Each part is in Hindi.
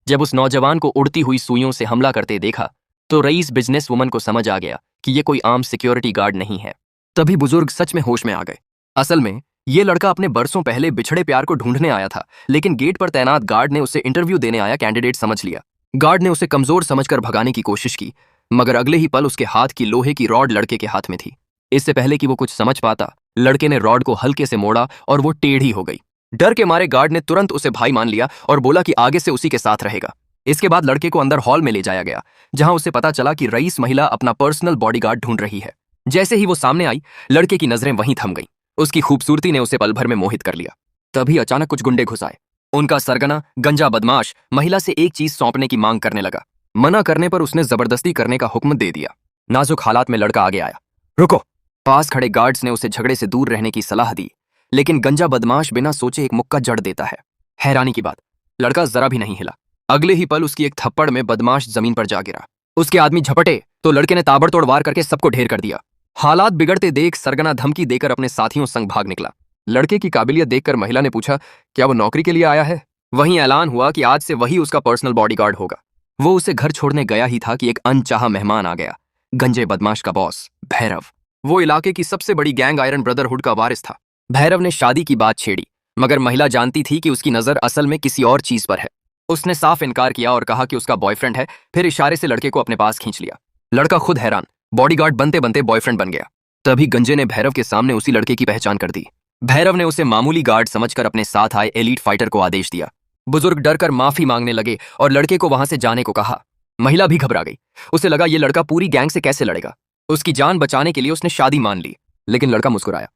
जब उस नौजवान को उड़ती हुई सुइयों से हमला करते देखा तो रईस बिजनेस वुमन को समझ आ गया कि ये कोई आम सिक्योरिटी गार्ड नहीं है। तभी बुजुर्ग सच में होश में आ गए। असल में ये लड़का अपने बरसों पहले बिछड़े प्यार को ढूंढने आया था, लेकिन गेट पर तैनात गार्ड ने उसे इंटरव्यू देने आया कैंडिडेट समझ लिया। गार्ड ने उसे कमजोर समझकर भगाने की कोशिश की, मगर अगले ही पल उसके हाथ की लोहे की रॉड लड़के के हाथ में थी। इससे पहले कि वो कुछ समझ पाता, लड़के ने रॉड को हल्के से मोड़ा और वो टेढ़ी हो गई। डर के मारे गार्ड ने तुरंत उसे भाई मान लिया और बोला कि आगे से उसी के साथ रहेगा। इसके बाद लड़के को अंदर हॉल में ले जाया गया, जहां उसे पता चला कि रईस महिला अपना पर्सनल बॉडीगार्ड ढूंढ रही है। जैसे ही वो सामने आई, लड़के की नजरें वहीं थम गईं। उसकी खूबसूरती ने उसे पल भर में मोहित कर लिया। तभी अचानक कुछ गुंडे घुस आए। उनका सरगना गंजा बदमाश महिला से एक चीज सौंपने की मांग करने लगा। मना करने पर उसने जबरदस्ती करने का हुक्म दे दिया। नाजुक हालात में लड़का आगे आया। रुको। पास खड़े गार्ड्स ने उसे झगड़े से दूर रहने की सलाह दी, लेकिन गंजा बदमाश बिना सोचे एक मुक्का जड़ देता है। हैरानी की बात, लड़का जरा भी नहीं हिला। अगले ही पल उसकी एक थप्पड़ में बदमाश जमीन पर जा गिरा। उसके आदमी झपटे तो लड़के ने ताबड़तोड़ वार करके सबको ढेर कर दिया। हालात बिगड़ते देख सरगना धमकी देकर अपने साथियों संग भाग निकला। लड़के की काबिलियत देखकर महिला ने पूछा, क्या वो नौकरी के लिए आया है? वहीं ऐलान हुआ कि आज से वही उसका पर्सनल बॉडीगार्ड होगा। वो उसे घर छोड़ने गया ही था कि एक अनचाहा मेहमान आ गया, गंजे बदमाश का बॉस भैरव। वो इलाके की सबसे बड़ी गैंग आयरन ब्रदरहुड का वारिस था। भैरव ने शादी की बात छेड़ी, मगर महिला जानती थी कि उसकी नजर असल में किसी और चीज पर है। उसने साफ इनकार किया और कहा कि उसका बॉयफ्रेंड है, फिर इशारे से लड़के को अपने पास खींच लिया। लड़का खुद हैरान, बॉडीगार्ड बनते बनते बॉयफ्रेंड बन गया। तभी गंजे ने भैरव के सामने उसी लड़के की पहचान कर दी। भैरव ने उसे मामूली गार्ड समझकर अपने साथ आए एलीट फाइटर को आदेश दिया। बुजुर्ग डरकर माफी मांगने लगे और लड़के को वहां से जाने को कहा। महिला भी घबरा गई। उसे लगा ये लड़का पूरी गैंग से कैसे लड़ेगा। उसकी जान बचाने के लिए उसने शादी मान ली, लेकिन लड़का मुस्कुराया।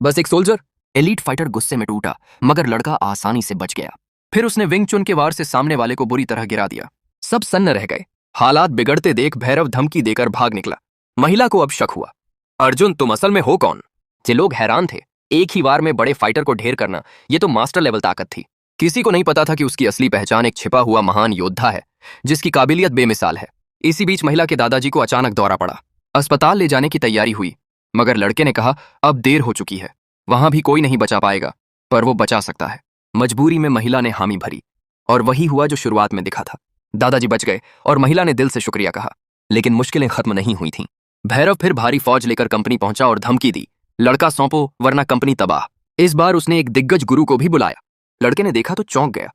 बस एक सोल्जर। एलीट फाइटर गुस्से में टूटा, मगर लड़का आसानी से बच गया। फिर उसने विंग चुन के वार से सामने वाले को बुरी तरह गिरा दिया। सब सन्न रह गए। हालात बिगड़ते देख भैरव धमकी देकर भाग निकला। महिला को अब शक हुआ, अर्जुन तुम असल में हो कौन? ये लोग हैरान थे। एक ही वार में बड़े फाइटर को ढेर करना, ये तो मास्टर लेवल ताकत थी। किसी को नहीं पता था कि उसकी असली पहचान एक छिपा हुआ महान योद्धा है, जिसकी काबिलियत बेमिसाल है। इसी बीच महिला के दादाजी को अचानक दौरा पड़ा। अस्पताल ले जाने की तैयारी हुई, मगर लड़के ने कहा अब देर हो चुकी है, वहां भी कोई नहीं बचा पाएगा, पर वो बचा सकता है। मजबूरी में महिला ने हामी भरी, और वही हुआ जो शुरुआत में दिखा था। दादाजी बच गए और महिला ने दिल से शुक्रिया कहा, लेकिन मुश्किलें खत्म नहीं हुई थीं। भैरव फिर भारी फौज लेकर कंपनी पहुंचा और धमकी दी, लड़का सौंपो वरना कंपनी तबाह। इस बार उसने एक दिग्गज गुरु को भी बुलाया। लड़के ने देखा तो चौंक गया।